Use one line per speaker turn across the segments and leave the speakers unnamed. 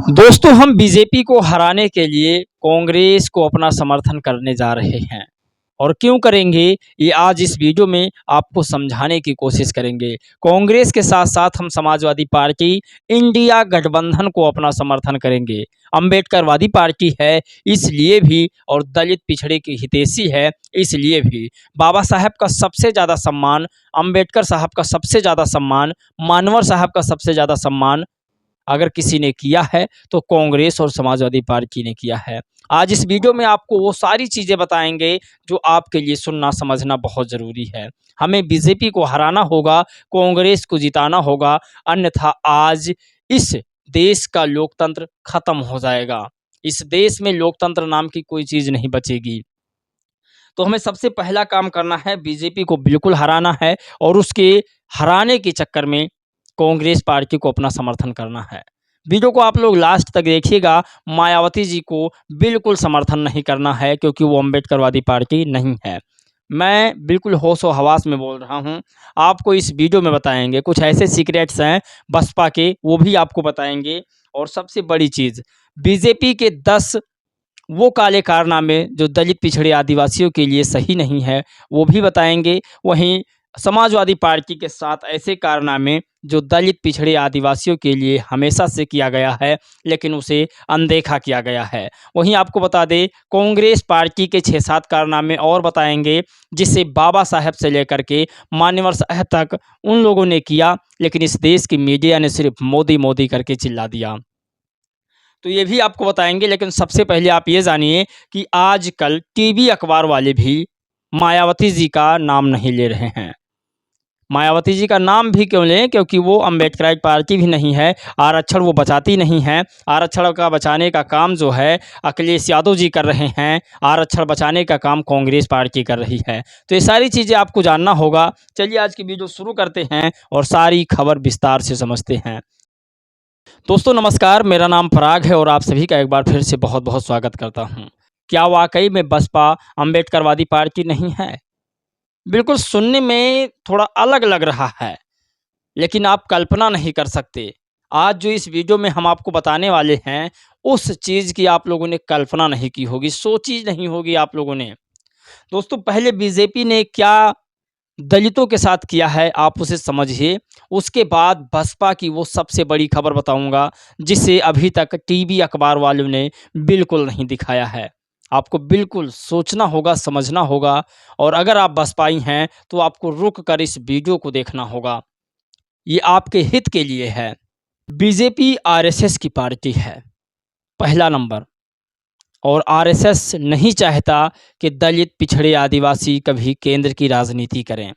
दोस्तों हम बीजेपी को हराने के लिए कांग्रेस को अपना समर्थन करने जा रहे हैं और क्यों करेंगे ये आज इस वीडियो में आपको समझाने की कोशिश करेंगे। कांग्रेस के साथ साथ हम समाजवादी पार्टी इंडिया गठबंधन को अपना समर्थन करेंगे। अंबेडकरवादी पार्टी है इसलिए भी और दलित पिछड़े की हितैषी है इसलिए भी। बाबा साहब का सबसे ज़्यादा सम्मान, अंबेडकर साहब का सबसे ज़्यादा सम्मान, मानवर साहब का सबसे ज़्यादा सम्मान अगर किसी ने किया है तो कांग्रेस और समाजवादी पार्टी ने किया है। आज इस वीडियो में आपको वो सारी चीज़ें बताएंगे जो आपके लिए सुनना समझना बहुत ज़रूरी है। हमें बीजेपी को हराना होगा, कांग्रेस को जिताना होगा, अन्यथा आज इस देश का लोकतंत्र खत्म हो जाएगा। इस देश में लोकतंत्र नाम की कोई चीज़ नहीं बचेगी। तो हमें सबसे पहला काम करना है, बीजेपी को बिल्कुल हराना है और उसके हराने के चक्कर में कांग्रेस पार्टी को अपना समर्थन करना है। वीडियो को आप लोग लास्ट तक देखिएगा। मायावती जी को बिल्कुल समर्थन नहीं करना है क्योंकि वो अंबेडकरवादी पार्टी नहीं है। मैं बिल्कुल होश और हवास में बोल रहा हूँ। आपको इस वीडियो में बताएंगे कुछ ऐसे सीक्रेट्स हैं बसपा के, वो भी आपको बताएंगे। और सबसे बड़ी चीज़, बीजेपी के 10 वो काले कारनामे जो दलित पिछड़े आदिवासियों के लिए सही नहीं है वो भी बताएंगे। वहीं समाजवादी पार्टी के साथ ऐसे कारनामे जो दलित पिछड़े आदिवासियों के लिए हमेशा से किया गया है लेकिन उसे अनदेखा किया गया है। वहीं आपको बता दें कांग्रेस पार्टी के 6-7 कारनामे और बताएंगे जिसे बाबा साहब से लेकर के मान्यवर साहब तक उन लोगों ने किया, लेकिन इस देश की मीडिया ने सिर्फ मोदी मोदी करके चिल्ला दिया। तो ये भी आपको बताएंगे, लेकिन सबसे पहले आप ये जानिए कि आजकल टीवी अखबार वाले भी मायावती जी का नाम नहीं ले रहे हैं। मायावती जी का नाम भी क्यों लें, क्योंकि वो अम्बेडकराइट पार्टी भी नहीं है, आरक्षण वो बचाती नहीं है। आरक्षण का बचाने का काम जो है अखिलेश यादव जी कर रहे हैं, आरक्षण बचाने का काम कांग्रेस पार्टी कर रही है। तो ये सारी चीज़ें आपको जानना होगा। चलिए आज की वीडियो शुरू करते हैं और सारी खबर विस्तार से समझते हैं। दोस्तों नमस्कार, मेरा नाम पराग है और आप सभी का एक बार फिर से बहुत बहुत स्वागत करता हूं। क्या वाकई में बसपा अंबेडकरवादी पार्टी नहीं है? बिल्कुल सुनने में थोड़ा अलग लग रहा है, लेकिन आप कल्पना नहीं कर सकते। आज जो इस वीडियो में हम आपको बताने वाले हैं उस चीज़ की आप लोगों ने कल्पना नहीं की होगी, सोची नहीं होगी आप लोगों ने। दोस्तों पहले बीजेपी ने क्या दलितों के साथ किया है आप उसे समझिए। उसके बाद बसपा की वो सबसे बड़ी खबर बताऊंगा जिसे अभी तक टीवी अखबार वालों ने बिल्कुल नहीं दिखाया है। आपको बिल्कुल सोचना होगा, समझना होगा, और अगर आप बसपाई हैं तो आपको रुक कर इस वीडियो को देखना होगा। ये आपके हित के लिए है। बीजेपी आरएसएस की पार्टी है, पहला नंबर। और आरएसएस नहीं चाहता कि दलित पिछड़े आदिवासी कभी केंद्र की राजनीति करें।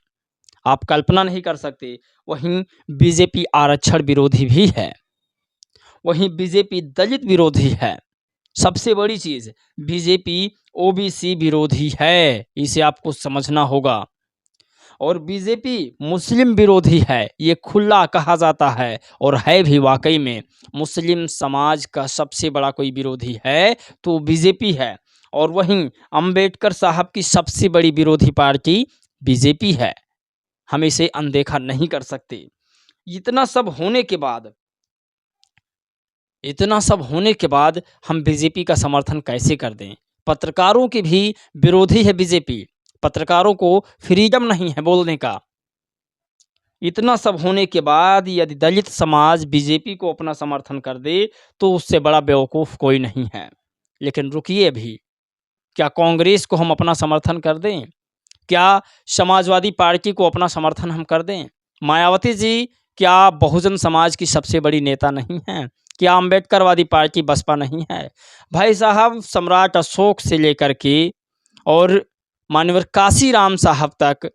आप कल्पना नहीं कर सकते। वहीं बीजेपी आरक्षण विरोधी भी है, वहीं बीजेपी दलित विरोधी है। सबसे बड़ी चीज़, बीजेपी ओबीसी विरोधी है, इसे आपको समझना होगा। और बीजेपी मुस्लिम विरोधी है, ये खुला कहा जाता है और है भी वाकई में। मुस्लिम समाज का सबसे बड़ा कोई विरोधी है तो बीजेपी है। और वहीं अंबेडकर साहब की सबसे बड़ी विरोधी पार्टी बीजेपी है। हम इसे अनदेखा नहीं कर सकते। इतना सब होने के बाद हम बीजेपी का समर्थन कैसे कर दें? पत्रकारों की भी विरोधी है बीजेपी। पत्रकारों को फ्रीडम नहीं है बोलने का। इतना सब होने के बाद यदि दलित समाज बीजेपी को अपना समर्थन कर दे तो उससे बड़ा बेवकूफ़ कोई नहीं है। लेकिन रुकिए अभी, क्या कांग्रेस को हम अपना समर्थन कर दें? क्या समाजवादी पार्टी को अपना समर्थन हम कर दें? मायावती जी क्या बहुजन समाज की सबसे बड़ी नेता नहीं हैं? क्या अंबेडकरवादी पार्टी बसपा नहीं है? भाई साहब, सम्राट अशोक से लेकर के और माननीय काशीराम साहब तक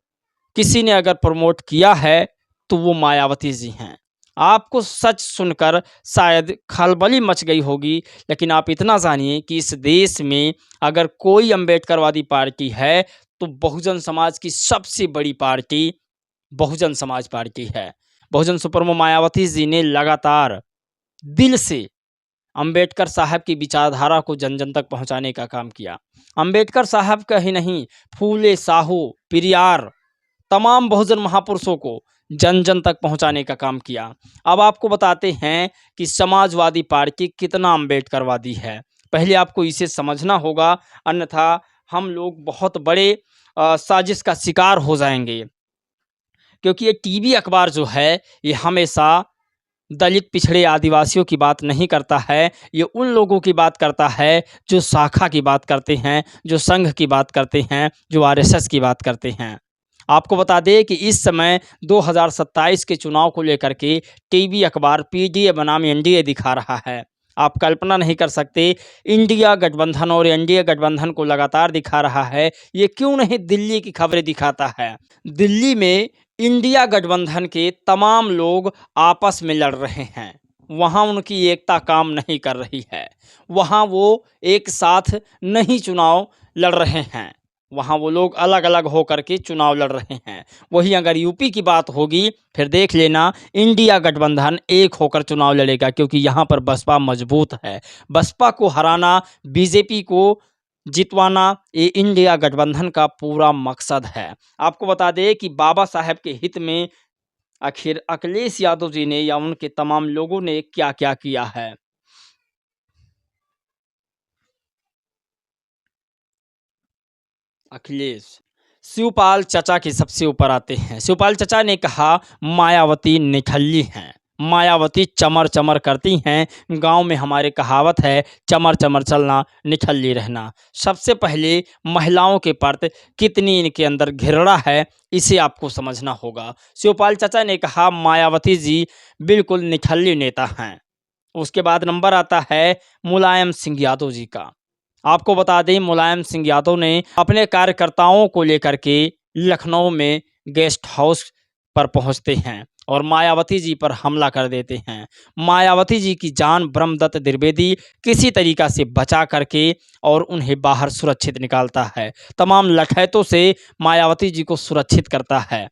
किसी ने अगर प्रमोट किया है तो वो मायावती जी हैं। आपको सच सुनकर शायद खलबली मच गई होगी, लेकिन आप इतना जानिए कि इस देश में अगर कोई अंबेडकरवादी पार्टी है तो बहुजन समाज की सबसे बड़ी पार्टी बहुजन समाज पार्टी है। बहुजन सुप्रीमो मायावती जी ने लगातार दिल से अंबेडकर साहब की विचारधारा को जन जन तक पहुंचाने का काम किया। अंबेडकर साहब का ही नहीं, फूले, साहू, पेरियार, तमाम बहुजन महापुरुषों को जन जन तक पहुंचाने का काम किया। अब आपको बताते हैं कि समाजवादी पार्टी कितना अम्बेडकरवादी है। पहले आपको इसे समझना होगा, अन्यथा हम लोग बहुत बड़े साजिश का शिकार हो जाएंगे। क्योंकि ये टीवी अखबार जो है, ये हमेशा दलित, पिछड़े, आदिवासियों की बात नहीं करता है। ये उन लोगों की बात करता है जो शाखा की बात करते हैं, जो संघ की बात करते हैं, जो आरएसएस की बात करते हैं। आपको बता दें कि इस समय 2027 के चुनाव को लेकर के टीवी अखबार पीडीए बनाम एनडीए दिखा रहा है। आप कल्पना नहीं कर सकते, इंडिया गठबंधन और एनडीए गठबंधन को लगातार दिखा रहा है। ये क्यों नहीं दिल्ली की खबरें दिखाता है? दिल्ली में इंडिया गठबंधन के तमाम लोग आपस में लड़ रहे हैं। वहाँ उनकी एकता काम नहीं कर रही है। वहाँ वो एक साथ नहीं चुनाव लड़ रहे हैं। वहाँ वो लोग अलग अलग होकर के चुनाव लड़ रहे हैं। वहीं अगर यूपी की बात होगी, फिर देख लेना, इंडिया गठबंधन एक होकर चुनाव लड़ेगा, क्योंकि यहाँ पर बसपा मजबूत है। बसपा को हराना, बीजेपी को जितवाना, ये इंडिया गठबंधन का पूरा मकसद है। आपको बता दें कि बाबा साहेब के हित में आखिर अखिलेश यादव जी ने या उनके तमाम लोगों ने क्या-क्या किया है। अखिलेश, शिवपाल चचा के सबसे ऊपर आते हैं। शिवपाल चचा ने कहा, मायावती निठल्ली हैं, मायावती चमर चमर करती हैं। गांव में हमारे कहावत है, चमर चमर चलना, निठल्ली रहना। सबसे पहले महिलाओं के प्रति कितनी इनके अंदर घृणा है, इसे आपको समझना होगा। शिवपाल चचा ने कहा, मायावती जी बिल्कुल निठल्ली नेता हैं। उसके बाद नंबर आता है मुलायम सिंह यादव जी का। आपको बता दें, मुलायम सिंह यादव ने अपने कार्यकर्ताओं को लेकर के लखनऊ में गेस्ट हाउस पर पहुंचते हैं और मायावती जी पर हमला कर देते हैं। मायावती जी की जान ब्रह्मदत्त द्विवेदी किसी तरीका से बचा करके और उन्हें बाहर सुरक्षित निकालता है। तमाम लठैतों से मायावती जी को सुरक्षित करता है।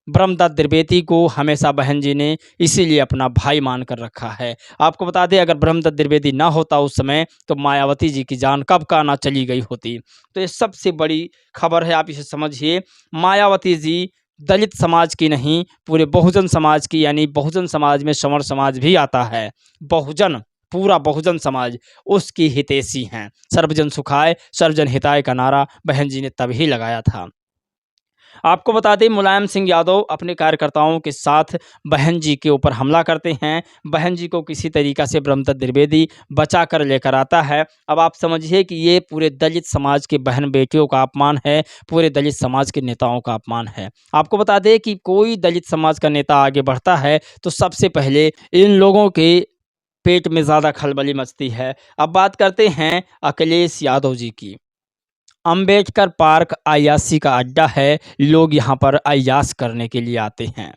ब्रह्मदत्त द्विवेदी को हमेशा बहन जी ने इसीलिए अपना भाई मान कर रखा है। आपको बता दें, अगर ब्रह्मदत्त द्विवेदी ना होता उस समय, तो मायावती जी की जान कब का ना चली गई होती। तो ये सबसे बड़ी खबर है, आप इसे समझिए। मायावती जी दलित समाज की नहीं, पूरे बहुजन समाज की, यानी बहुजन समाज में संवर समाज भी आता है। बहुजन, पूरा बहुजन समाज उसकी हितैषी हैं। सर्वजन सुखाय सर्वजन हिताय का नारा बहन जी ने तभी लगाया था। आपको बता दें, मुलायम सिंह यादव अपने कार्यकर्ताओं के साथ बहन जी के ऊपर हमला करते हैं। बहन जी को किसी तरीक़ा से ब्रह्मदत्त द्विवेदी बचा कर लेकर आता है। अब आप समझिए कि ये पूरे दलित समाज के बहन बेटियों का अपमान है, पूरे दलित समाज के नेताओं का अपमान है। आपको बता दें कि कोई दलित समाज का नेता आगे बढ़ता है तो सबसे पहले इन लोगों के पेट में ज़्यादा खलबली मचती है। अब बात करते हैं अखिलेश यादव जी की। अंबेडकर पार्क अय्याशी का अड्डा है, लोग यहाँ पर अय्याश करने के लिए आते हैं।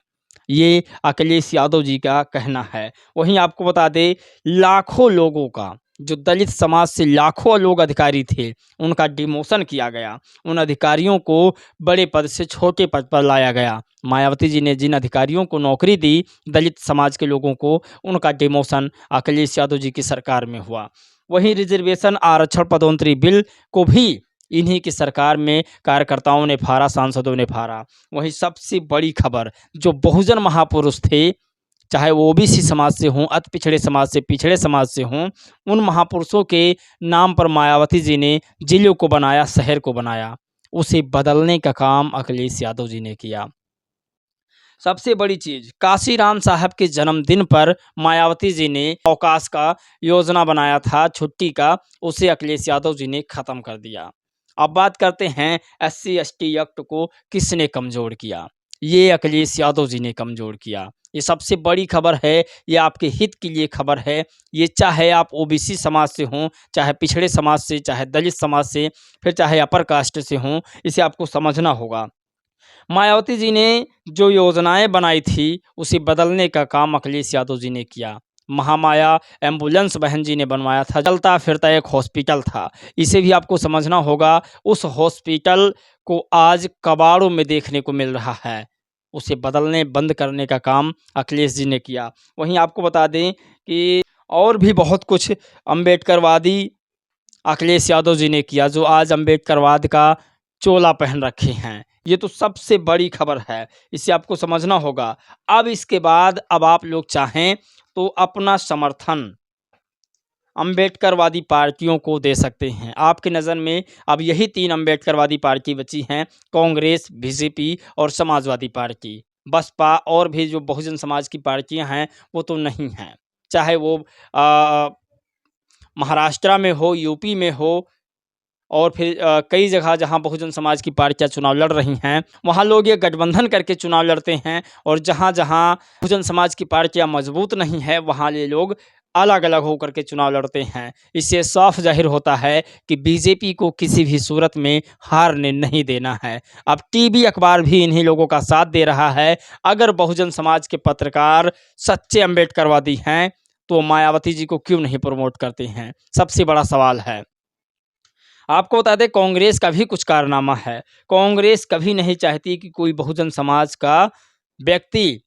ये अखिलेश यादव जी का कहना है। वहीं आपको बता दें, लाखों लोगों का, जो दलित समाज से लाखों लोग अधिकारी थे, उनका डिमोशन किया गया। उन अधिकारियों को बड़े पद से छोटे पद पर लाया गया। मायावती जी ने जिन अधिकारियों को नौकरी दी, दलित समाज के लोगों को, उनका डिमोशन अखिलेश यादव जी की सरकार में हुआ। वहीं रिजर्वेशन आरक्षण पदोन्नति बिल को भी इन्हीं की सरकार में कार्यकर्ताओं ने फाड़ा, सांसदों ने फाड़ा। वहीं सबसे बड़ी खबर, जो बहुजन महापुरुष थे, चाहे वो ओबीसी समाज से हों, अति पिछड़े समाज से, पिछड़े समाज से हों, उन महापुरुषों के नाम पर मायावती जी ने जिलों को बनाया, शहर को बनाया। उसे बदलने का काम अखिलेश यादव जी ने किया। सबसे बड़ी चीज़, काशीराम साहब के जन्मदिन पर मायावती जी ने अवकाश का योजना बनाया था, छुट्टी का, उसे अखिलेश यादव जी ने ख़त्म कर दिया। अब बात करते हैं एससी एसटी एक्ट को किसने कमज़ोर किया? ये अखिलेश यादव जी ने कमज़ोर किया। ये सबसे बड़ी खबर है, ये आपके हित के लिए खबर है। ये चाहे आप ओबीसी समाज से हों, चाहे पिछड़े समाज से, चाहे दलित समाज से, फिर चाहे अपर कास्ट से हों, इसे आपको समझना होगा। मायावती जी ने जो योजनाएं बनाई थी, उसे बदलने का काम अखिलेश यादव जी ने किया। महामाया एम्बुलेंस बहन जी ने बनवाया था, चलता फिरता एक हॉस्पिटल था। इसे भी आपको समझना होगा। उस हॉस्पिटल को आज कबाड़ों में देखने को मिल रहा है। उसे बदलने, बंद करने का काम अखिलेश जी ने किया। वहीं आपको बता दें कि और भी बहुत कुछ अम्बेडकरवादी अखिलेश यादव जी ने किया, जो आज अम्बेडकरवाद का चोला पहन रखे हैं। ये तो सबसे बड़ी खबर है, इसे आपको समझना होगा। अब इसके बाद अब आप लोग चाहें तो अपना समर्थन अम्बेडकरवादी पार्टियों को दे सकते हैं। आपकी नज़र में अब यही 3 अम्बेडकरवादी पार्टी बची हैं, कांग्रेस, बीजेपी और समाजवादी पार्टी। बसपा और भी जो बहुजन समाज की पार्टियां हैं, वो तो नहीं हैं। चाहे वो अ, महाराष्ट्र में हो, यूपी में हो और फिर कई जगह जहां बहुजन समाज की पार्टियां चुनाव लड़ रही हैं, वहां लोग ये गठबंधन करके चुनाव लड़ते हैं और जहां जहां बहुजन समाज की पार्टियां मजबूत नहीं है, वहां ये लोग अलग अलग होकर के चुनाव लड़ते हैं। इससे साफ जाहिर होता है कि बीजेपी को किसी भी सूरत में हारने नहीं देना है। अब टीवी अखबार भी इन्हीं लोगों का साथ दे रहा है। अगर बहुजन समाज के पत्रकार सच्चे अम्बेडकरवादी हैं तो मायावती जी को क्यों नहीं प्रमोट करते हैं, सबसे बड़ा सवाल है। आपको बता दें कांग्रेस का भी कुछ कारनामा है। कांग्रेस कभी नहीं चाहती कि कोई बहुजन समाज का व्यक्ति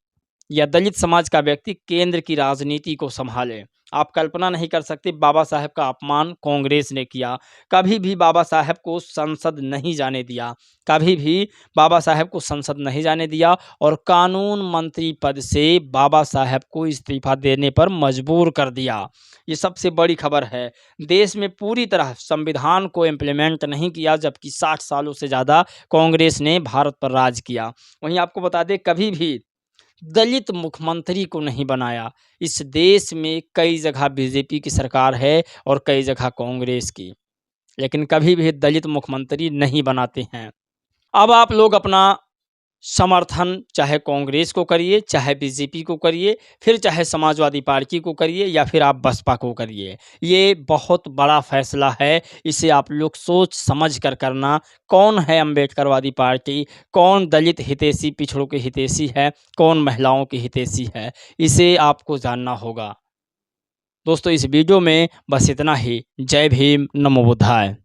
या दलित समाज का व्यक्ति केंद्र की राजनीति को संभाले। आप कल्पना नहीं कर सकते बाबा साहेब का अपमान कांग्रेस ने किया। कभी भी बाबा साहेब को संसद नहीं जाने दिया। कभी भी बाबा साहेब को संसद नहीं जाने दिया और कानून मंत्री पद से बाबा साहेब को इस्तीफा देने पर मजबूर कर दिया। ये सबसे बड़ी खबर है। देश में पूरी तरह संविधान को इम्प्लीमेंट नहीं किया, जबकि 60 सालों से ज़्यादा कांग्रेस ने भारत पर राज किया। वहीं आपको बता दें कभी भी दलित मुख्यमंत्री को नहीं बनाया। इस देश में कई जगह बीजेपी की सरकार है और कई जगह कांग्रेस की, लेकिन कभी भी दलित मुख्यमंत्री नहीं बनाते हैं। अब आप लोग अपना समर्थन चाहे कांग्रेस को करिए, चाहे बीजेपी को करिए, फिर चाहे समाजवादी पार्टी को करिए या फिर आप बसपा को करिए। ये बहुत बड़ा फैसला है, इसे आप लोग सोच समझ कर करना। कौन है अम्बेडकरवादी पार्टी, कौन दलित हितैषी पिछड़ों के हितैषी है, कौन महिलाओं की हितैषी है, इसे आपको जानना होगा। दोस्तों इस वीडियो में बस इतना ही। जय भीम, नमो बुद्धाय।